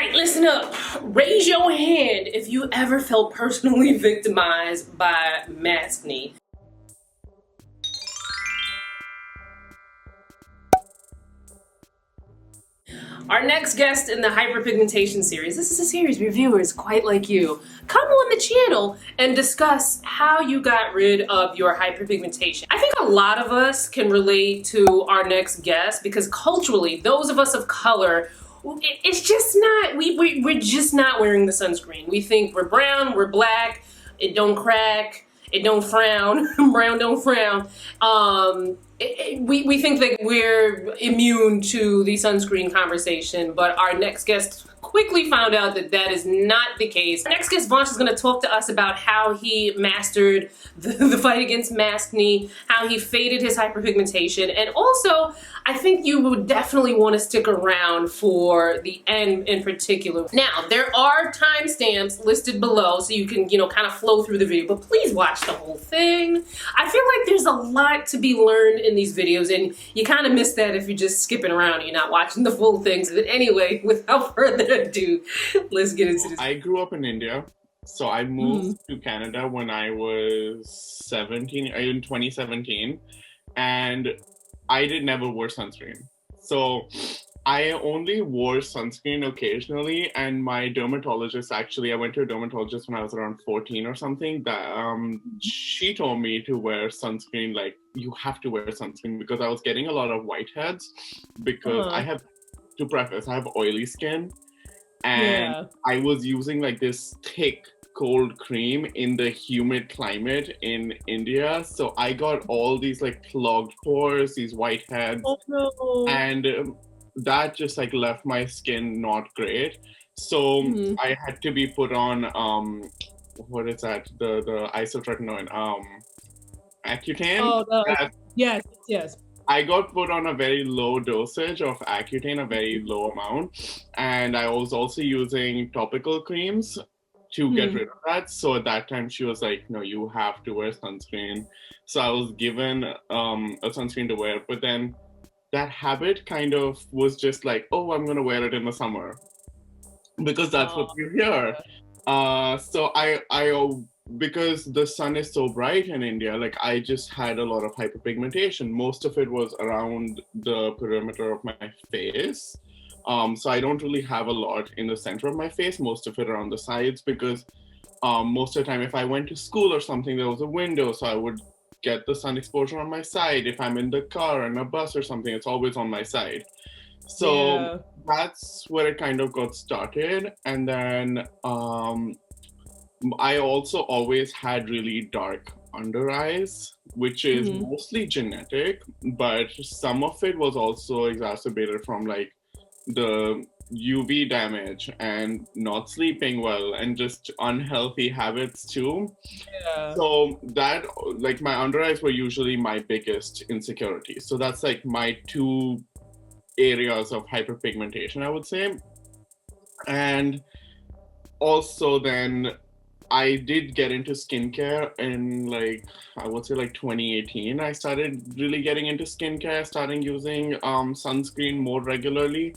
right, listen up. Raise your hand if you ever felt personally victimized by Maskne. Our next guest in the Hyperpigmentation Series, this is a series reviewers quite like you come on the channel and discuss how you got rid of your hyperpigmentation. I think a lot of us can relate to our next guest because culturally, those of us of color, it's just not, we're just not wearing the sunscreen. We think we're brown, we're black, it don't crack, it don't frown, brown don't frown. We think that we're immune to the sunscreen conversation, but our next guest quickly found out that that is not the case. Our next guest, Vansh, is going to talk to us about how he mastered the fight against Maskne, how he faded his hyperpigmentation, and also, I think you would definitely want to stick around for the end in particular. Now, there are timestamps listed below so you can, kind of flow through the video, but please watch the whole thing. I feel like there's a lot to be learned in these videos, and you kind of miss that if you're just skipping around and you're not watching the full things. But anyway, without further ado, let's get into this. I grew up in India, so I moved to Canada when I was 17, in 2017, and I never wore sunscreen. So I only wore sunscreen occasionally, and my dermatologist, actually, I went to a dermatologist when I was around 14 or something, that she told me to wear sunscreen, like, you have to wear sunscreen, because I was getting a lot of whiteheads, because I have, to preface, I have oily skin, and I was using like this thick, cold cream in the humid climate in India, so I got all these like clogged pores, these whiteheads, and that just like left my skin not great. So I had to be put on what is that, the isotretinoin, Accutane. Yes. I got put on a very low dosage of Accutane, a very low amount, and I was also using topical creams to get rid of that. So at that time she was like, no, you have to wear sunscreen. So I was given a sunscreen to wear, but then that habit kind of was just like, oh, I'm gonna wear it in the summer because that's what you hear. So I because the sun is so bright in India, like I just had a lot of hyperpigmentation. Most of it was around the perimeter of my face. So I don't really have a lot in the center of my face, most of it around the sides, because most of the time if I went to school or something, there was a window, so I would get the sun exposure on my side. If I'm in the car, in a bus or something, it's always on my side. So that's where it kind of got started. And then I also always had really dark under eyes, which is mostly genetic, but some of it was also exacerbated from like the UV damage and not sleeping well and just unhealthy habits too. So that, like, my under eyes were usually my biggest insecurity. So that's like my two areas of hyperpigmentation, I would say. And also then I did get into skincare in like, I would say like 2018. I started really getting into skincare, starting using sunscreen more regularly.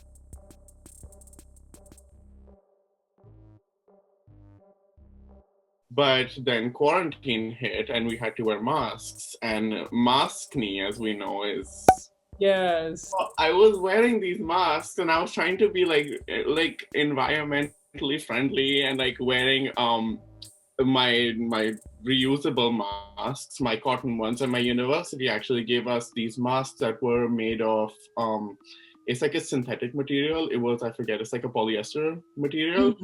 But then quarantine hit and we had to wear masks, and Maskne, as we know, is... Yes. I was wearing these masks and I was trying to be like environmentally friendly and like wearing my reusable masks, my cotton ones, and my university actually gave us these masks that were made of it's like a synthetic material. It was, I forget, it's like a polyester material,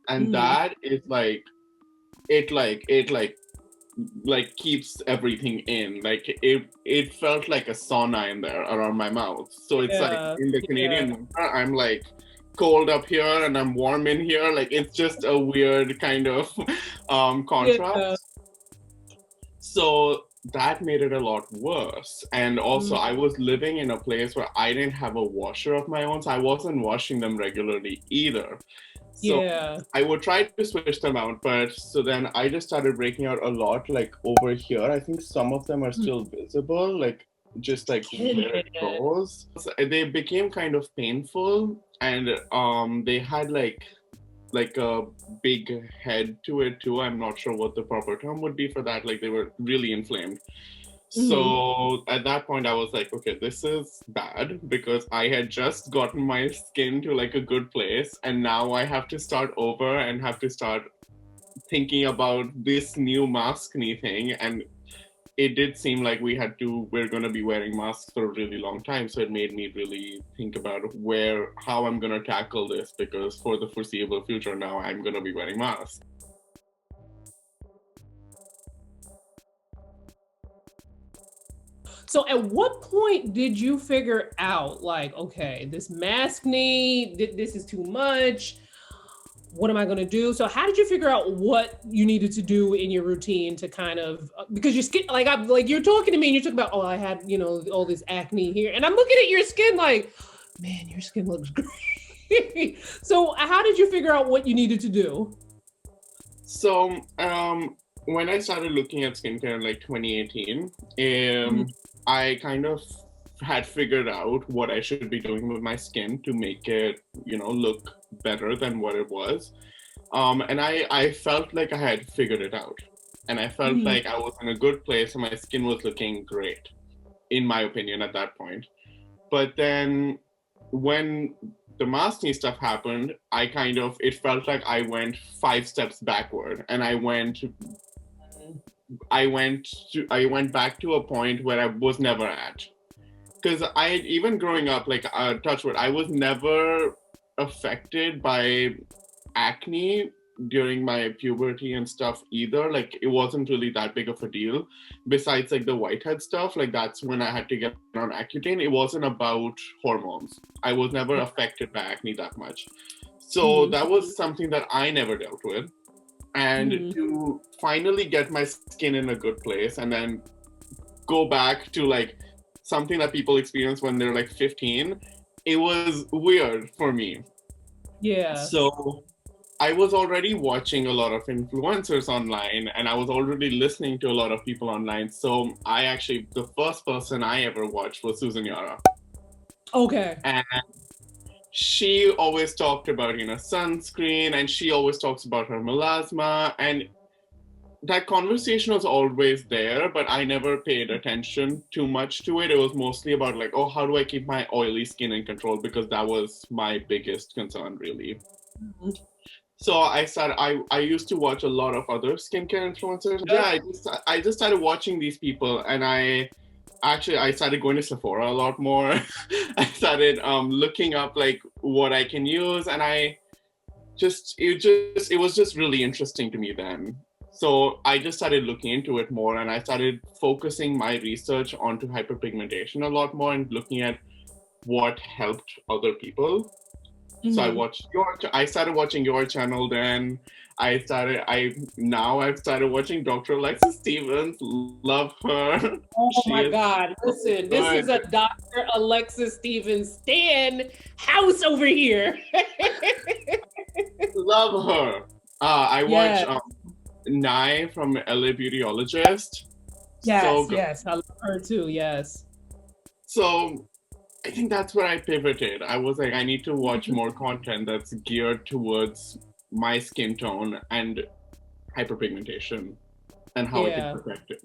and that is like it keeps everything in. Like it felt like a sauna in there around my mouth. So it's like in the Canadian winter, I'm like cold up here and I'm warm in here. Like it's just a weird kind of contrast. So that made it a lot worse. And also I was living in a place where I didn't have a washer of my own, so I wasn't washing them regularly either. So I would try to switch them out, but so then I just started breaking out a lot, like over here. I think some of them are still visible, like just like where it goes. So they became kind of painful, and they had like a big head to it too. I'm not sure what the proper term would be for that. Like they were really inflamed. So at that point, I was like, okay, this is bad because I had just gotten my skin to like a good place, and now I have to start over and have to start thinking about this new Maskne thing. And it did seem like we're going to be wearing masks for a really long time. So it made me really think about how I'm going to tackle this, because for the foreseeable future now, I'm going to be wearing masks. So at what point did you figure out, like, okay, this Maskne, this is too much. What am I going to do? So how did you figure out what you needed to do in your routine to kind of, because your skin, like you're talking to me and you're talking about, oh, I had, all this acne here. And I'm looking at your skin like, man, your skin looks great. So how did you figure out what you needed to do? So when I started looking at skincare in like 2018, I kind of had figured out what I should be doing with my skin to make it, look better than what it was. And I felt like I had figured it out. And I felt like I was in a good place and my skin was looking great, in my opinion, at that point. But then when the Maskne stuff happened, it felt like I went 5 steps backward, and I went back to a point where I was never at. Because even growing up, like touchwood, I was never affected by acne during my puberty and stuff either. Like it wasn't really that big of a deal. Besides like the whitehead stuff, like that's when I had to get on Accutane. It wasn't about hormones. I was never affected by acne that much. So that was something that I never dealt with. And to finally get my skin in a good place and then go back to like something that people experience when they're like 15, it was weird for me. Yeah. So I was already watching a lot of influencers online, and I was already listening to a lot of people online. So the first person I ever watched was Susan Yara. Okay. And she always talked about, sunscreen, and she always talks about her melasma. And that conversation was always there, but I never paid attention too much to it. It was mostly about like, oh, how do I keep my oily skin in control? Because that was my biggest concern, really. So I used to watch a lot of other skincare influencers. Yeah, I just started watching these people, and I started going to Sephora a lot more. I started looking up like what I can use, and it was just really interesting to me then. So I just started looking into it more, and I started focusing my research onto hyperpigmentation a lot more and looking at what helped other people. So I started watching your channel then. I've started watching Dr. Alexis Stevens. Love her. Oh my God. Listen, this is a Dr. Alexis Stevens stan house over here. Love her. I watch Nye from LA Beautyologist. Yes, I love her too, yes. So I think that's where I pivoted. I was like, I need to watch more content that's geared towards my skin tone and hyperpigmentation and how it can protect it.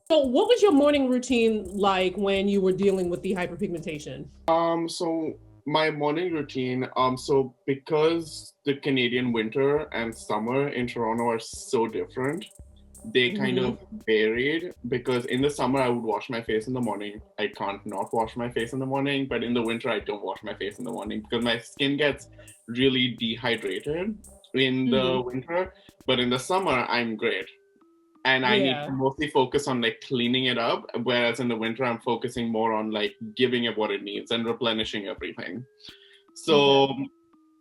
So what was your morning routine like when you were dealing with the hyperpigmentation? So my morning routine, so because the Canadian winter and summer in Toronto are so different, they kind of varied, because in the summer I would wash my face in the morning. I can't not wash my face in the morning, but in the winter I don't wash my face in the morning because my skin gets really dehydrated in the winter. But in the summer I'm great, and I need to mostly focus on like cleaning it up, whereas in the winter I'm focusing more on like giving it what it needs and replenishing everything. So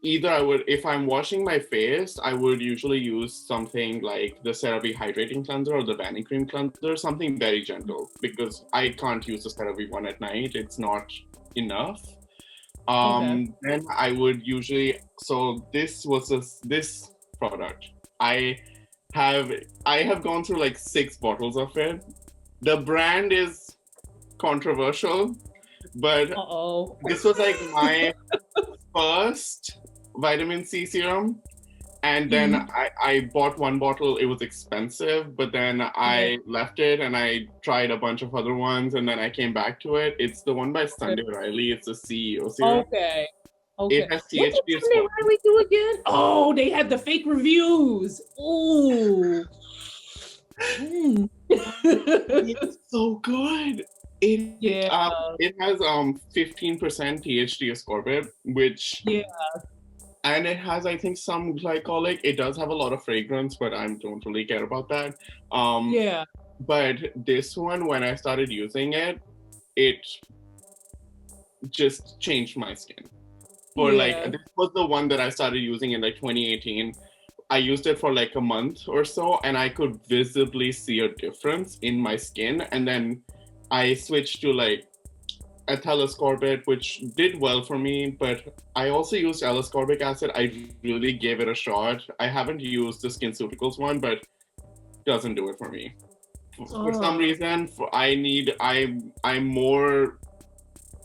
either if I'm washing my face, I would usually use something like the CeraVe Hydrating Cleanser or the Vanny Cream Cleanser, something very gentle, because I can't use the CeraVe one at night. It's not enough. Then I would usually, so this product. I have gone through like 6 bottles of it The brand is controversial, but Uh-oh. this was like my first vitamin C serum. And then I bought one bottle. It was expensive, but then I left it and I tried a bunch of other ones. And then I came back to it. It's the one by Sunday Riley. It's the CEO serum. Okay. It has What did THC. Sunday Riley do again? Oh, they have the fake reviews. Ooh. It's so good. It has 15% THC ascorbate, which and it has, I think, some glycolic. It does have a lot of fragrance, but I don't really care about that. But this one, when I started using it, it just changed my skin. For like, this was the one that I started using in like 2018. I used it for like a month or so, and I could visibly see a difference in my skin. And then I switched to like ethyl ascorbate, which did well for me, but I also used L-ascorbic acid. I really gave it a shot. I haven't used the SkinCeuticals one, but it doesn't do it for me. For some reason, I'm more,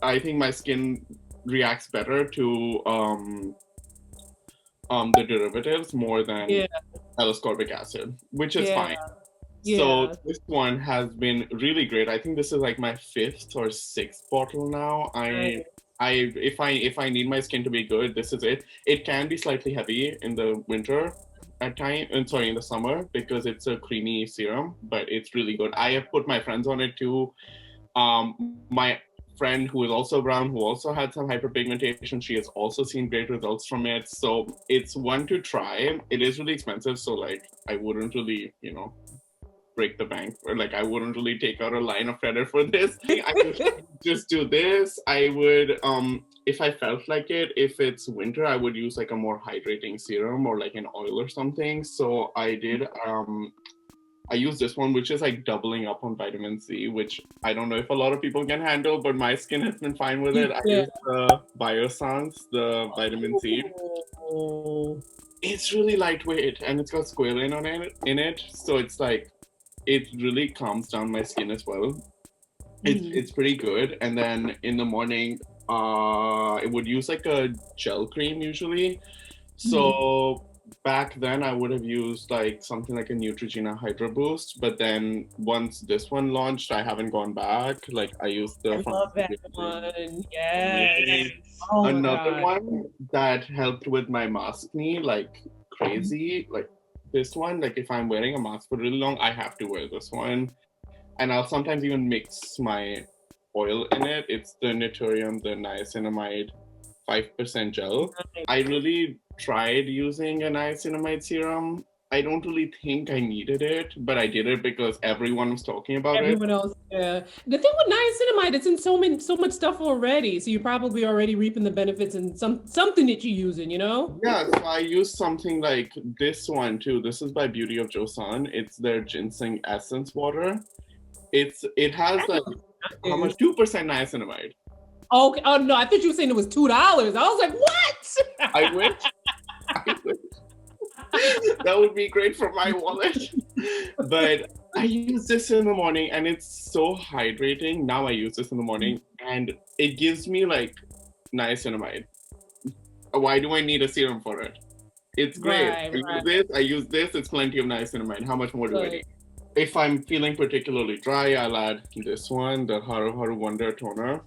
I think my skin reacts better to the derivatives more than L-ascorbic acid, which is fine. So this one has been really great. I think this is like my 5th or 6th bottle now. If I need my skin to be good, this is it. It can be slightly heavy in the winter at time, in the summer, because it's a creamy serum, but it's really good. I have put my friends on it too. My friend who is also brown, who also had some hyperpigmentation, she has also seen great results from it. So it's one to try. It is really expensive, so like I wouldn't really, break the bank, or like I wouldn't really take out a line of credit for this. I would just do this. I would if I felt like it, if it's winter, I would use like a more hydrating serum or like an oil or something. So I did I use this one, which is like doubling up on vitamin C, which I don't know if a lot of people can handle, but my skin has been fine with it. I use the Biossance, the vitamin C. It's really lightweight and it's got squalane in it, so it's like it really calms down my skin as well. It's pretty good. And then in the morning, I would use like a gel cream usually. So back then I would have used like something like a Neutrogena Hydro Boost, but then once this one launched, I haven't gone back. Like I used the I love that one. Yes. Another one that helped with my maskne like crazy, like this one, like if I'm wearing a mask for really long, I have to wear this one. And I'll sometimes even mix my oil in it. It's the Naturium, the niacinamide 5% gel. I really tried using a niacinamide serum. I don't really think I needed it, but I did it because everyone was talking about it. Everyone else, The thing with niacinamide, it's in so much stuff already, so you're probably already reaping the benefits in something that you're using, Yeah, so I used something like this one too. This is by Beauty of Joseon. It's their ginseng essence water. It has like how much? 2% niacinamide. Okay. Oh no, I thought you were saying it was $2. I was like, what? I wish. That would be great for my wallet. But I use this in the morning and it's so hydrating. Now I use this in the morning and it gives me like niacinamide. Why do I need a serum for it? It's great. I use this, it's plenty of niacinamide. How much more do I need? If I'm feeling particularly dry, I'll add this one, the Haru Haru Wonder Toner.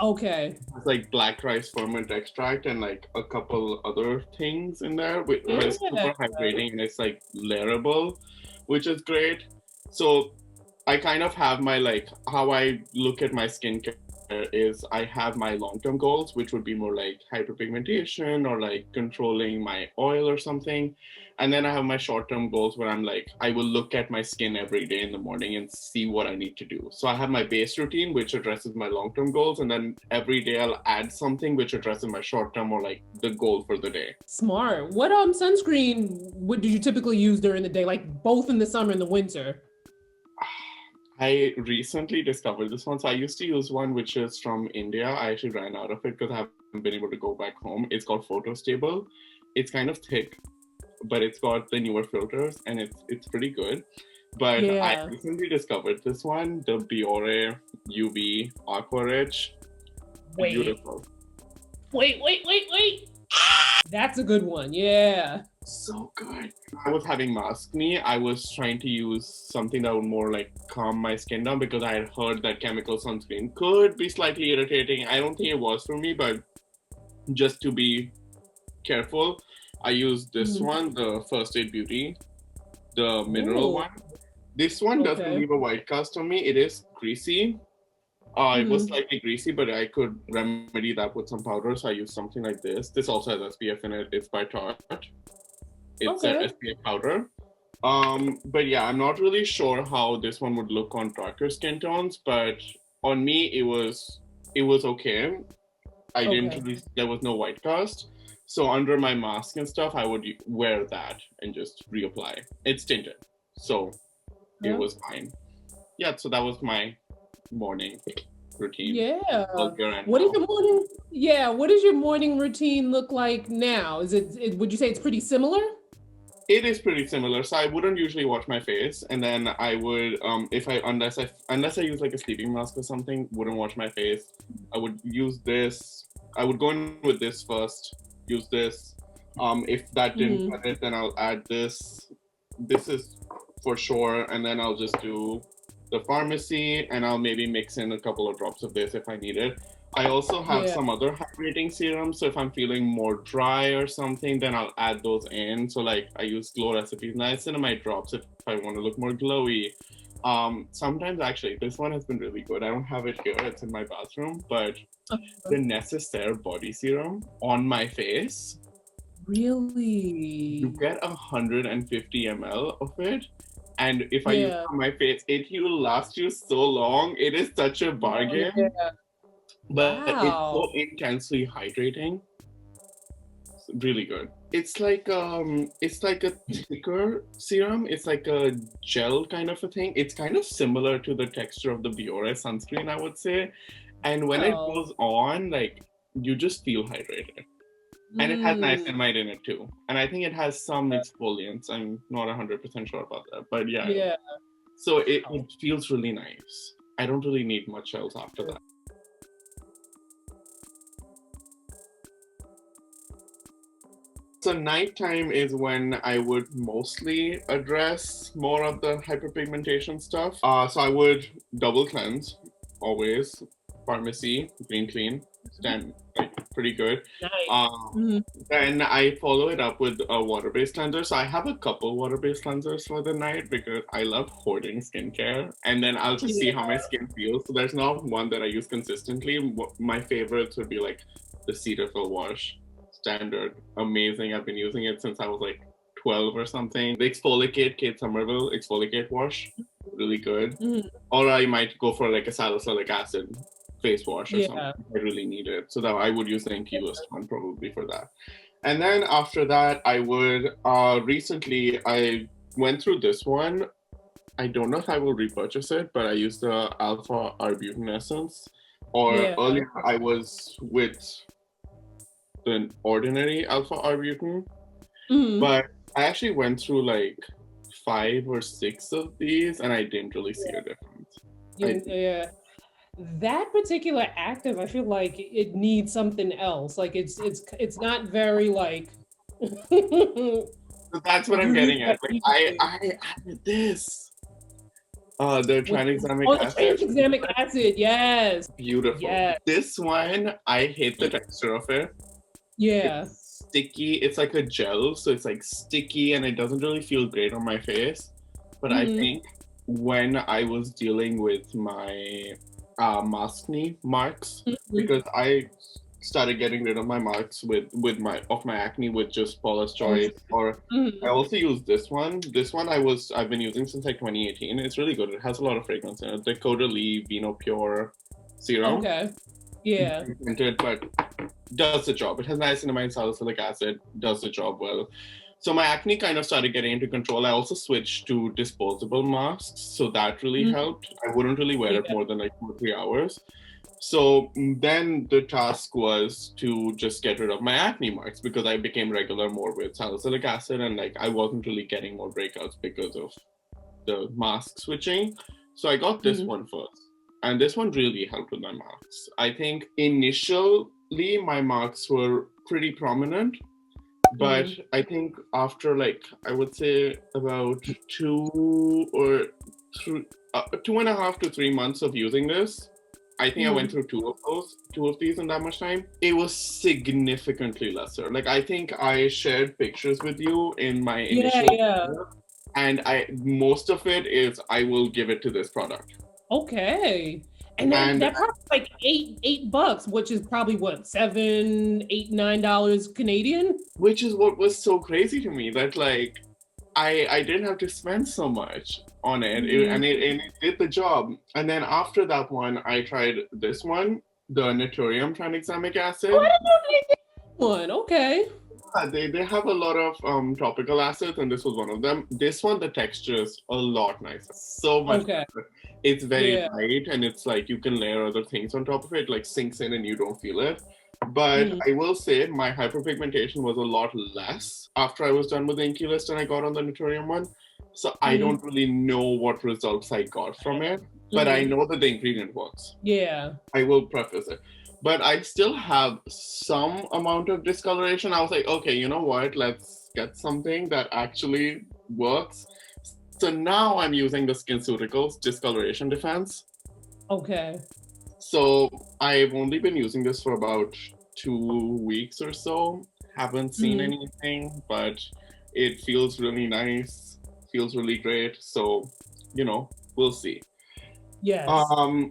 Okay. It's like black rice ferment extract and like a couple other things in there, which is super hydrating and it's like layerable, which is great. So I kind of have my like how I look at my skincare is I have my long-term goals, which would be more like hyperpigmentation or like controlling my oil or something. And then I have my short-term goals where I'm like, I will look at my skin every day in the morning and see what I need to do. So I have my base routine, which addresses my long-term goals. And then every day I'll add something which addresses my short-term or like the goal for the day. Smart. What sunscreen do you typically use during the day? Like both in the summer and the winter? I recently discovered this one. So I used to use one which is from India. I actually ran out of it because I haven't been able to go back home. It's called Photostable. It's kind of thick, but it's got the newer filters and it's pretty good. But I Yeah. recently discovered this one, the Biore UV Aqua Rich. Wait. Beautiful. Wait. That's a good one. Yeah. So good. I was having Maskne. I was trying to use something that would more like calm my skin down because I had heard that chemical sunscreen could be slightly irritating. I don't think it was for me, but just to be careful, I used this one, the First Aid Beauty, the mineral one. This one doesn't leave a white cast on me. It is greasy. It was slightly greasy, but I could remedy that with some powder. So I used something like this. This also has SPF in it. It's by Tarte. It's an SPF powder. But yeah, I'm not really sure how this one would look on darker skin tones, but on me it was okay. I didn't really, there was no white cast. So under my mask and stuff, I would wear that and just reapply. It's tinted, so it was fine. Yeah, so that was my morning routine. Yeah. What is your morning? Yeah. What does your morning routine look like now? Is it? Would you say it's pretty similar? It is pretty similar. So I wouldn't usually wash my face, and then I would, if I unless I use like a sleeping mask or something, wouldn't wash my face. I would use this. I would go in with this first. Use this. If that didn't cut it, then I'll add this. This is for sure, and then I'll just do the pharmacy, and I'll maybe mix in a couple of drops of this if I need it. I also have some other hydrating serums, so if I'm feeling more dry or something, then I'll add those in. So like I use Glow Recipes niacinamide drops if I want to look more glowy. Sometimes actually, this one has been really good. I don't have it here, it's in my bathroom, but the Necessaire body serum on my face. Really? You get 150 ml of it. And if I use it on my face, it will last you so long. It is such a bargain. But it's so intensely hydrating. It's really good. It's like a thicker serum. It's like a gel kind of a thing. It's kind of similar to the texture of the Biore sunscreen, I would say. And when it goes on, like you just feel hydrated. And it has niacinamide in it too. And I think it has some exfoliants. I'm not 100% sure about that. But yeah. So it feels really nice. I don't really need much else after that. So nighttime is when I would mostly address more of the hyperpigmentation stuff. So I would double cleanse, always. Pharmacy, green clean, stand like pretty good. Then I follow it up with a water-based cleanser. So I have a couple water-based cleansers for the night because I love hoarding skincare. And then I'll just see how my skin feels. So there's not one that I use consistently. My favorites would be like the Cetaphil wash. Standard, amazing. I've been using it since I was like 12 or something. The Exfoliate Kate Somerville Exfoliate wash, really good. Or I might go for like a salicylic acid face wash or something. I really need it. So that I would use the Inkey-List one probably for that. And then after that, I would, recently I went through this one. I don't know if I will repurchase it, but I used the Alpha Arbutin Essence. Or earlier I was with the ordinary Alpha Arbutin. But I actually went through like 5 or 6 of these and I didn't really see a difference. That particular active, I feel like it needs something else. Like it's not very like. So that's what I'm getting at. Like I added this. The tranexamic acid. Tranexamic acid, yes. Beautiful. Yes. This one, I hate the texture of it. It's sticky. It's like a gel, so it's like sticky and it doesn't really feel great on my face. But I think when I was dealing with my Maskne marks, because I started getting rid of my marks with my acne with just Paula's Choice, or I also use this one. This one I've been using since like 2018. It's really good. It has a lot of fragrance in it. The Caudalie Vino Pure serum. Scented, but does the job. It has niacinamide, salicylic acid, does the job well. So my acne kind of started getting into control. I also switched to disposable masks, so that really helped. I wouldn't really wear it more than like 2 or 3 hours. So then the task was to just get rid of my acne marks because I became regular more with salicylic acid and like I wasn't really getting more breakouts because of the mask switching. So I got this one first. And this one really helped with my marks. I think initially my marks were pretty prominent, but I think after like, I would say about 2.5 to 3 months of using this, I think I went through two of these in that much time. It was significantly lesser. Like I think I shared pictures with you in my initial video, and most of it is I will give it to this product. Okay. And that probably like $8, which is probably what, $7, $8, $9 Canadian? Which is what was so crazy to me, that like I didn't have to spend so much on it, and it did the job. And then after that one, I tried this one, the Naturium tranexamic acid. Oh, I didn't know they did one. Okay. They have a lot of topical acids, and this was one of them. This one, the texture is a lot nicer, so much better. It's very light, and it's like you can layer other things on top of it, like sinks in and you don't feel it. But I will say my hyperpigmentation was a lot less after I was done with the Inky List and I got on the Naturium one. So I don't really know what results I got from it, but I know that the ingredient works. Yeah. I will preface it. But I still have some amount of discoloration. I was like, okay, you know what? Let's get something that actually works. So now I'm using the SkinCeuticals Discoloration Defense. Okay. So I've only been using this for about 2 weeks or so. Haven't seen anything, but it feels really nice. Feels really great. So, we'll see. Yes.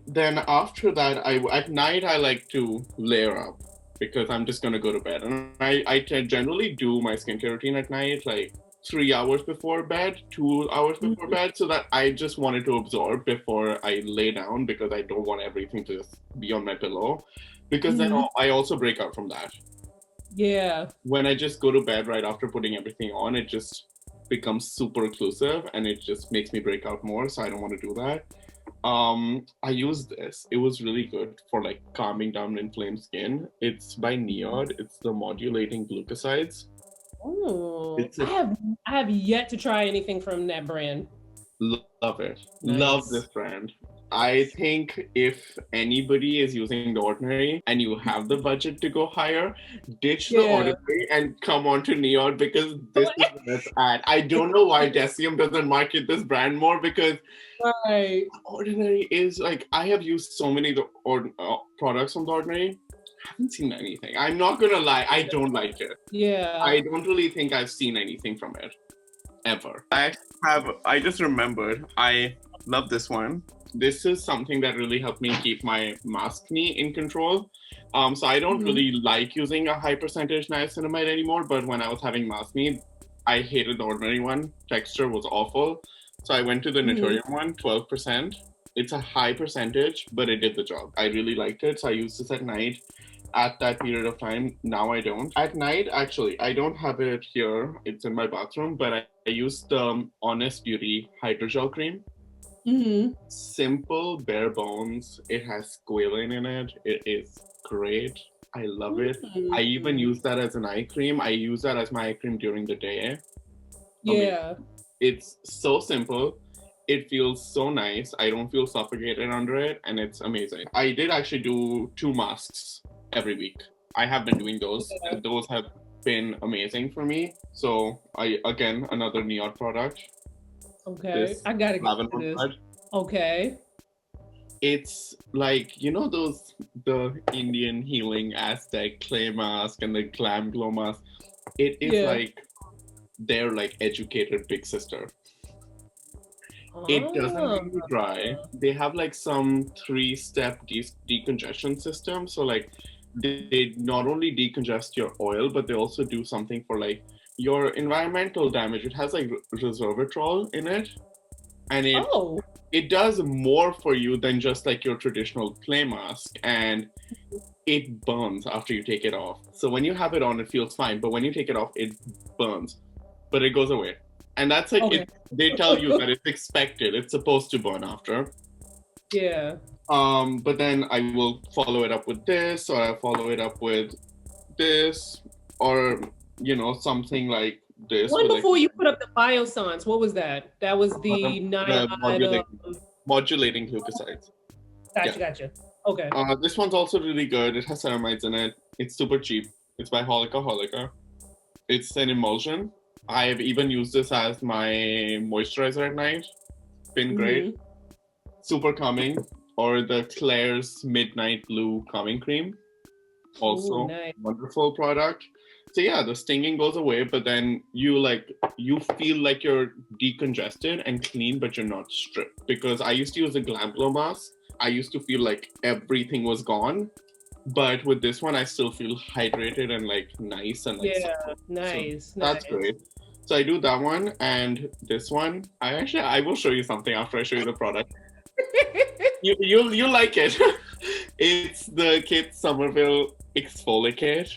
Then after that, at night I like to layer up because I'm just gonna go to bed, and I generally do my skincare routine at night, like 3 hours before bed, 2 hours before bed, so that I just wanted to absorb before I lay down, because I don't want everything to just be on my pillow, because then I also break out from that. Yeah. When I just go to bed right after putting everything on, it just becomes super occlusive and it just makes me break out more, so I don't want to do that. I used this. It was really good for like calming down inflamed skin. It's by Neod. It's the modulating glucosides. Oh, I have yet to try anything from that brand. Love it. Nice. Love this brand. I think if anybody is using The Ordinary and you have the budget to go higher, ditch The Ordinary and come on to Neod, because this is where it's at. I don't know why Decium doesn't market this brand more, because The Ordinary is like, I have used so many products from The Ordinary. I haven't seen anything. I'm not gonna lie, I don't like it. Yeah. I don't really think I've seen anything from it ever. I just remembered, I love this one. This is something that really helped me keep my Maskne in control. So I don't really like using a high percentage niacinamide anymore, but when I was having Maskne, I hated the Ordinary one. Texture was awful. So I went to the Naturium one, 12%. It's a high percentage, but it did the job. I really liked it, so I used this at night. At that period of time, now I don't. At night, actually, I don't have it here. It's in my bathroom, but I use the Honest Beauty Hydrogel Cream. Simple, bare bones. It has squalane in it. It is great. I love it. I even use that as an eye cream. I use that as my eye cream during the day. Yeah. It's so simple. It feels so nice. I don't feel suffocated under it, and it's amazing. I did actually do 2 masks every week. I have been doing those. Those have been amazing for me. So again, another Neod product. Okay, I gotta get to this. Okay. It's like, the Indian healing Aztec clay mask and the glam glow mask. It is like their like educated big sister. It doesn't make you dry. They have like some 3-step decongestion system. So like they not only decongest your oil, but they also do something for like your environmental damage. It has like resveratrol in it, and it does more for you than just like your traditional clay mask, and it burns after you take it off. So when you have it on, it feels fine, but when you take it off, it burns, but it goes away. And that's like, they tell you that it's expected. It's supposed to burn after. Yeah. But then I will follow it up with this, or I follow it up with this, or, something like this One with like before you put up the Biossance, what was that? That was the the niacinamide. modulating glucosides. Gotcha. Okay. This one's also really good. It has ceramides in it. It's super cheap. It's by Holica. It's an emulsion. I've even used this as my moisturizer at night. It's been great. Super calming. Or the Claire's Midnight Blue Calming Cream. Also, nice. Wonderful product. So yeah, the stinging goes away, but then you feel like you're decongested and clean, but you're not stripped. Because I used to use a Glam Glow mask. I used to feel like everything was gone. But with this one, I still feel hydrated and like nice and like nice. So that's great. So I do that one and this one. I will show you something after I show you the product. You'll like it. It's the Kate Somerville Exfoliate.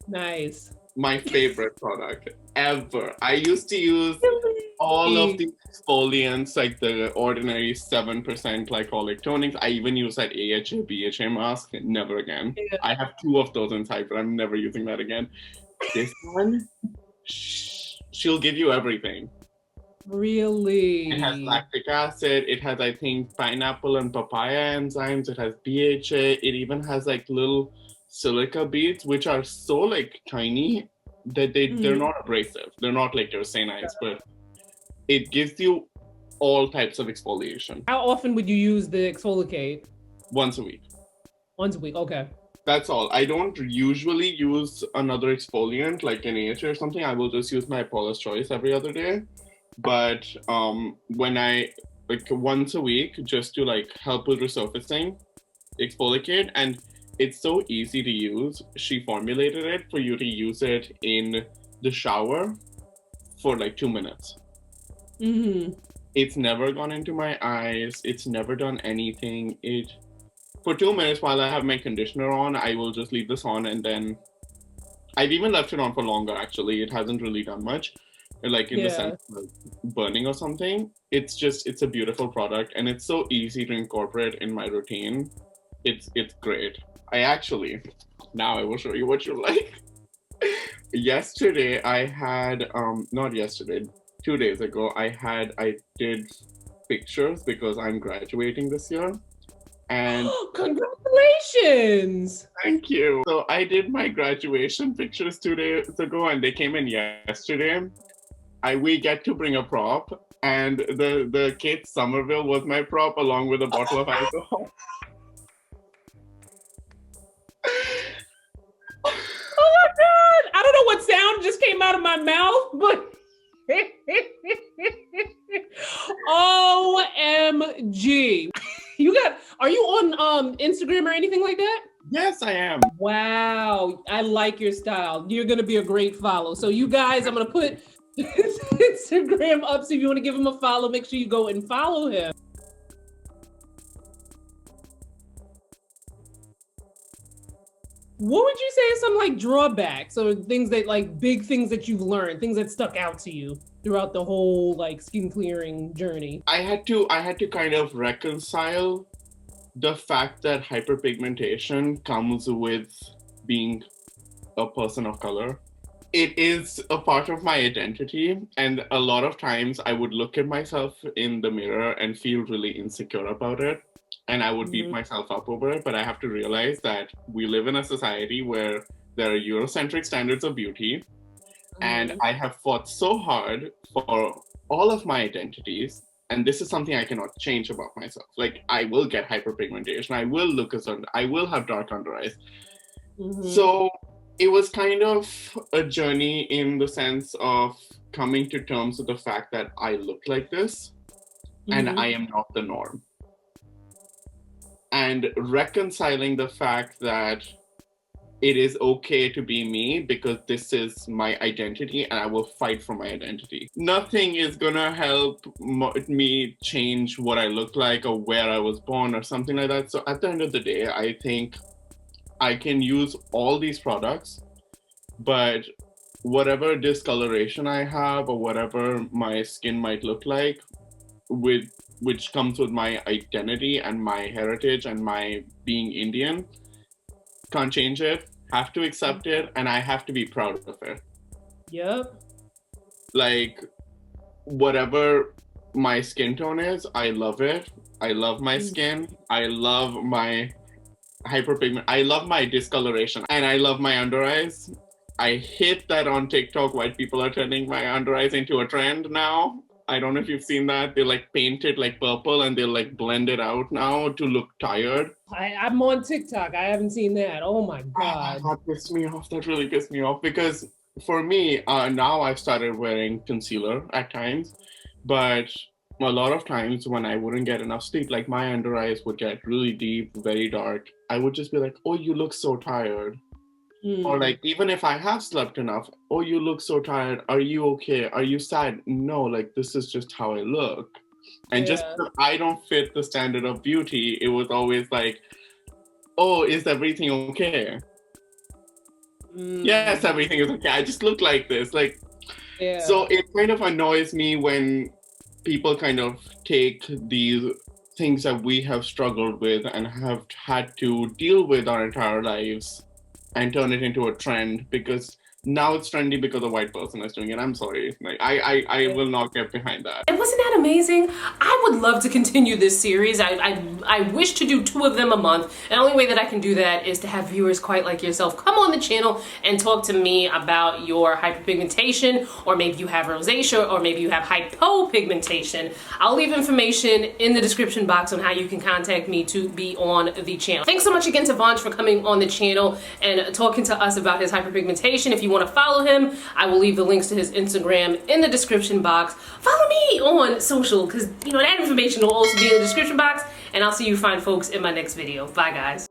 Nice. My favorite product ever. I used to use all of the exfoliants, like the ordinary 7% glycolic tonings. I even use that AHA, BHA mask. Never again. Yeah. I have 2 of those inside, but I'm never using that again. This one, she'll give you everything. Really? It has lactic acid. It has, I think, pineapple and papaya enzymes. It has BHA. It even has like little silica beads, which are so like tiny that they're not abrasive. They're not like your cyanides, but it gives you all types of exfoliation. How often would you use the exfoliate? Once a week. Once a week, okay. That's all. I don't usually use another exfoliant like an AHA or something. I will just use my Paula's Choice every other day. But when I like once a week, just to like help with resurfacing, exfoliate, and it's so easy to use. She formulated it for you to use it in the shower for like 2 minutes. It's never gone into my eyes. It's never done anything. For 2 minutes while I have my conditioner on, I will just leave this on, and then I've even left it on for longer. Actually, it hasn't really done much. Like in the sense of like burning or something. It's a beautiful product, and it's so easy to incorporate in my routine. It's great. Now I will show you what you like. Yesterday I had not yesterday, 2 days ago I did pictures because I'm graduating this year. And congratulations! Thank you. So I did my graduation pictures 2 days ago, and they came in yesterday. We get to bring a prop, and the Kate Somerville was my prop along with a bottle of alcohol. Oh my God! I don't know what sound just came out of my mouth, but OMG. Are you on Instagram or anything like that? Yes, I am. Wow, I like your style. You're gonna be a great follow. So you guys, I'm gonna put his Instagram up, so if you want to give him a follow, make sure you go and follow him. What would you say is some like drawbacks or things that like big things that you've learned, things that stuck out to you throughout the whole like skin clearing journey? I had to kind of reconcile the fact that hyperpigmentation comes with being a person of color. It is a part of my identity, and a lot of times I would look at myself in the mirror and feel really insecure about it, and I would beat myself up over it. But I have to realize that we live in a society where there are Eurocentric standards of beauty, and I have fought so hard for all of my identities, and this is something I cannot change about myself. Like, I will get hyperpigmentation, I will look a certain, I will have dark under eyes. So it was kind of a journey in the sense of coming to terms with the fact that I look like this and I am not the norm. And reconciling the fact that it is okay to be me because this is my identity and I will fight for my identity. Nothing is gonna help me change what I look like or where I was born or something like that. So at the end of the day, I think I can use all these products, but whatever discoloration I have or whatever my skin might look like, which comes with my identity and my heritage and my being Indian, can't change it, have to accept it, and I have to be proud of it. Yep. like whatever my skin tone is, I love it. I love my skin. I love my hyperpigment. I love my discoloration, and I love my under eyes. I hate that on TikTok white people are turning my under eyes into a trend now. I don't know if you've seen that. They like paint it like purple and they'll like blend it out now to look tired. I'm on TikTok. I haven't seen that. Oh my God. That pissed me off. That really pissed me off because for me, now I've started wearing concealer at times, but a lot of times when I wouldn't get enough sleep, like my under eyes would get really deep, very dark. I would just be like, oh, you look so tired. Or like, even if I have slept enough, oh, you look so tired. Are you okay? Are you sad? No, like, this is just how I look. And just because I don't fit the standard of beauty, it was always like, oh, is everything okay? Yes, everything is okay. I just look like this. Like, so it kind of annoys me when people kind of take these things that we have struggled with and have had to deal with our entire lives and turn it into a trend because now it's trendy because a white person is doing it. I'm sorry. Like, I will not get behind that. And wasn't that amazing? I would love to continue this series. I wish to do 2 of them a month. And the only way that I can do that is to have viewers quite like yourself come on the channel and talk to me about your hyperpigmentation, or maybe you have rosacea, or maybe you have hypopigmentation. I'll leave information in the description box on how you can contact me to be on the channel. Thanks so much again to Vansh for coming on the channel and talking to us about his hyperpigmentation. If you want to follow him, I will leave the links to his Instagram in the description box. Follow me on social because, you know, that information will also be in the description box, and I'll see you fine folks in my next video. Bye guys.